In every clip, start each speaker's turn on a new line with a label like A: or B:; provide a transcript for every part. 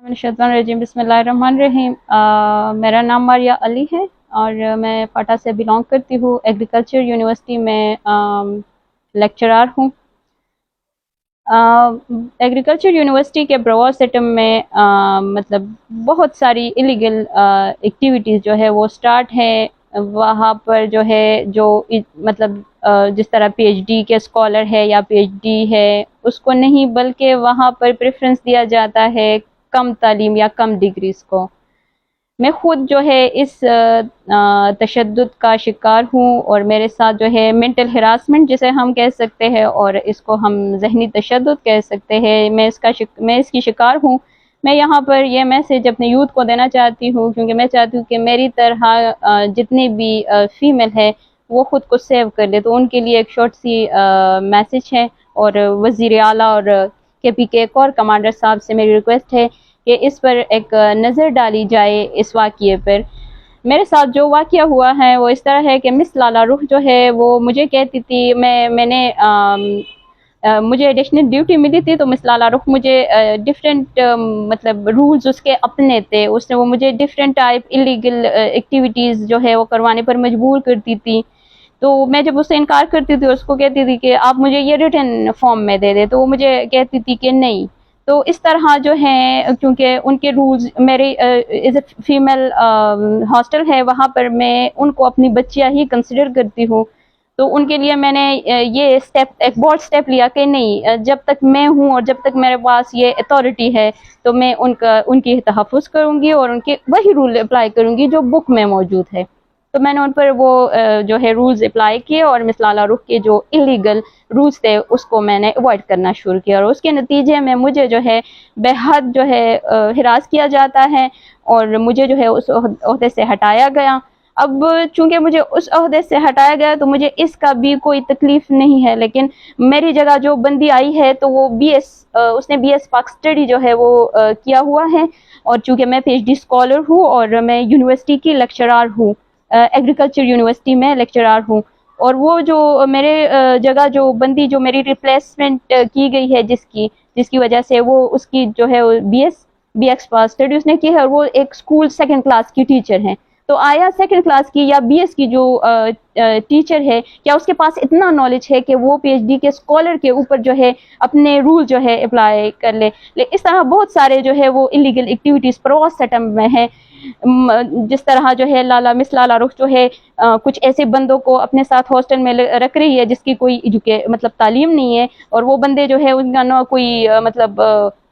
A: रजीम बिस्मिल्लाहिर्रहमानिर्रहीम। मेरा नाम मारिया अली है और मैं फाटा से बिलोंग करती हूँ। एग्रीकल्चर यूनिवर्सिटी में लेक्चरार हूँ। एग्रीकल्चर यूनिवर्सिटी के ब्रोवर सिस्टम में मतलब बहुत सारी इलीगल एक्टिविटीज़ जो है वो स्टार्ट है। वहाँ पर जो है मतलब जिस तरह पीएचडी के स्कॉलर है या पीएचडी है उसको नहीं, बल्कि वहाँ पर प्रेफरेंस दिया जाता है कम तालीम या कम डिग्रीज़ को। मैं खुद जो है इस तशद्दुद का शिकार हूँ और मेरे साथ जो है मेंटल हरासमेंट जिसे हम कह सकते हैं और इसको हम जहनी तशद्दुद कह सकते हैं, मैं इसकी शिकार हूँ। मैं यहाँ पर यह मैसेज अपने यूथ को देना चाहती हूँ क्योंकि मैं चाहती हूँ कि मेरी तरह जितनी भी फीमेल है वो ख़ुद को सेव कर ले। तो उनके लिए एक शॉर्ट सी मैसेज है और वज़ीर आला और KP के एक और कमांडर साहब से मेरी रिक्वेस्ट है कि इस पर एक नज़र डाली जाए इस वाक़ये पर। मेरे साथ जो वाक़या हुआ है वो इस तरह है कि मिस लाला रुख जो है वो मुझे कहती थी, मुझे एडिशनल ड्यूटी मिली थी तो मिस लाला रुख मुझे डिफरेंट मतलब रूल्स उसके अपने थे। उसने वो मुझे डिफरेंट टाइप इलीगल एक्टिविटीज़ जो है वो करवाने पर मजबूर करती थी। तो मैं जब उससे इनकार करती थी उसको कहती थी कि आप मुझे ये रिटन फॉर्म में दे दे, तो वो मुझे कहती थी कि नहीं। तो इस तरह जो है क्योंकि उनके रूल्स, मेरी इज़ फीमेल हॉस्टल है, वहाँ पर मैं उनको अपनी बच्चियाँ ही कंसिडर करती हूँ। तो उनके लिए मैंने ये स्टेप, एक बोल्ड स्टेप लिया कि नहीं, जब तक मैं हूँ और जब तक मेरे पास ये अथॉरिटी है तो मैं उनकी तहफ़्फ़ुज़ करूँगी और उनके वही रूल अप्लाई करूँगी जो बुक में मौजूद है। तो मैंने उन पर वो जो है रूल्स अप्लाई किए और मिस लाला रुख के जो इलीगल रूल्स थे उसको मैंने अवॉइड करना शुरू किया और उसके नतीजे में मुझे जो है बेहद जो है हिरास किया जाता है और मुझे जो है उस ओहदे से हटाया गया। अब चूंकि मुझे उस ओहदे से हटाया गया तो मुझे इसका भी कोई तकलीफ नहीं है, लेकिन मेरी जगह जो बंदी आई है तो वो उसने BS पाक स्टडी जो है वो किया हुआ है और चूंकि मैं PhD स्कॉलर हूँ और मैं यूनिवर्सिटी की लेक्चरार हूँ, एग्रीकल्चर यूनिवर्सिटी में लेक्चरार हूँ। और वो जो मेरे जगह जो बंदी जो मेरी रिप्लेसमेंट की गई है जिसकी वजह से वो उसकी जो है BX पास स्टडी उसने की है और वो एक स्कूल 2nd क्लास की टीचर हैं। तो आया 2nd क्लास की या BS की जो टीचर है, क्या उसके पास इतना नॉलेज है कि वो PhD के स्कॉलर के ऊपर जो है अपने रूल जो है अप्लाई कर ले। इस तरह बहुत सारे जो है वो इलीगल एक्टिविटीज़ प्रोवास सेटम में है। जिस तरह जो है मिस लाला रुख जो है कुछ ऐसे बंदों को अपने साथ हॉस्टल में रख रही है जिसकी कोई मतलब तालीम नहीं है और वो बंदे जो है उनका ना कोई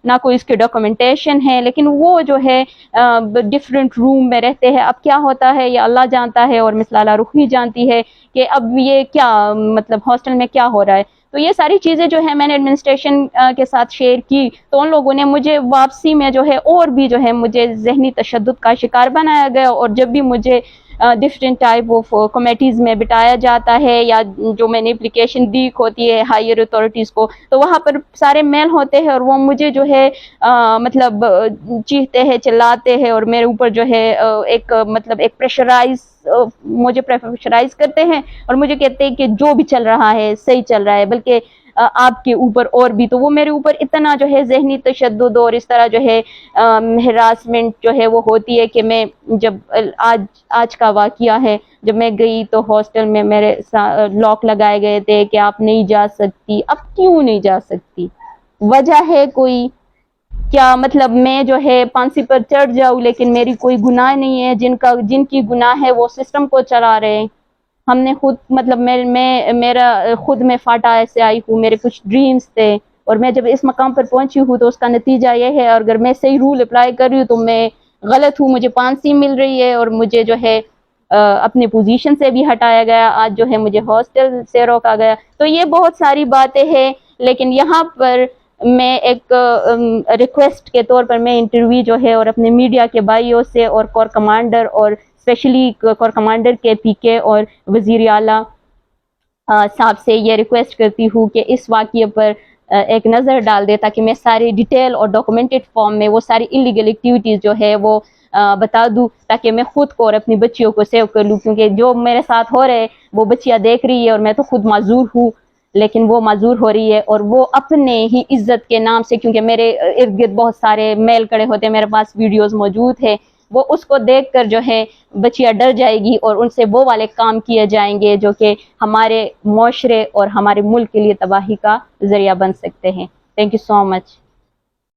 A: ना कोई इसके डॉक्यूमेंटेशन है, लेकिन वो जो है डिफरेंट रूम में रहते हैं। अब क्या होता है ये अल्लाह जानता है और मिस लाला रुख ही जानती है कि अब ये क्या मतलब हॉस्टल में क्या हो रहा है। तो ये सारी चीज़ें जो है मैंने एडमिनिस्ट्रेशन के साथ शेयर की तो उन लोगों ने मुझे वापसी में जो है और भी जो है मुझे जहनी तशद्दुद का शिकार बनाया गया और जब भी मुझे डिफरेंट टाइप ऑफ कमेटीज़ में बिठाया जाता है या जो मैंने एप्लीकेशन दी होती है हायर अथॉरिटीज़ को, तो वहाँ पर सारे मेल होते हैं और वो मुझे जो है मतलब चीखते हैं, चिल्लाते हैं और मेरे ऊपर जो है मुझे प्रेशराइज करते हैं और मुझे कहते हैं कि जो भी चल रहा है सही चल रहा है, बल्कि आपके ऊपर और भी। तो वो मेरे ऊपर इतना जो है जहनी तशद्दुद और इस तरह जो है हरासमेंट जो है वो होती है कि मैं जब आज का वाक़या है, जब मैं गई तो हॉस्टल में मेरे लॉक लगाए गए थे कि आप नहीं जा सकती। अब क्यों नहीं जा सकती? वजह है कोई? क्या मतलब मैं जो है फांसी पर चढ़ जाऊँ लेकिन मेरी कोई गुनाह नहीं है? जिनकी गुनाह है वो सिस्टम को चला रहे हैं। हमने खुद मतलब मेरा खुद में फाटा ऐसे आई हूँ, मेरे कुछ ड्रीम्स थे और मैं जब इस मकाम पर पहुंची हूँ तो उसका नतीजा ये है। और अगर मैं सही रूल अप्लाई कर रही हूँ तो मैं गलत हूँ, मुझे फांसी मिल रही है और मुझे जो है अपनी पोजीशन से भी हटाया गया। आज जो है मुझे हॉस्टल से रोका गया। तो ये बहुत सारी बातें हैं, लेकिन यहाँ पर मैं एक रिक्वेस्ट के तौर पर मैं इंटरव्यू जो है और अपने मीडिया के भाइयों से और कोर कमांडर और स्पेशली कोर कमांडर KP के और वज़ीर आला साहब से ये रिक्वेस्ट करती हूँ कि इस वाक़ये पर एक नज़र डाल दे ताकि मैं सारी डिटेल और डॉक्यूमेंटेड फॉर्म में वो सारी इलीगल एक्टिविटीज़ जो है वो बता दूँ ताकि मैं खुद को और अपनी बच्चियों को सेव कर लूँ, क्योंकि जो मेरे साथ हो रहे वो बच्चियाँ देख रही है और मैं तो खुद माजूर हूँ। لیکن وہ معذور ہو رہی ہے، اور وہ اپنے ہی عزت کے نام سے، کیونکہ میرے ارد گرد بہت سارے میل کڑے ہوتے ہیں، میرے پاس ویڈیوز موجود ہے، وہ اس کو دیکھ کر جو ہے بچیاں ڈر جائے گی اور ان سے وہ والے کام کیے جائیں گے جو کہ ہمارے معاشرے اور ہمارے ملک کے لیے تباہی کا ذریعہ بن سکتے ہیں۔ Thank you so much.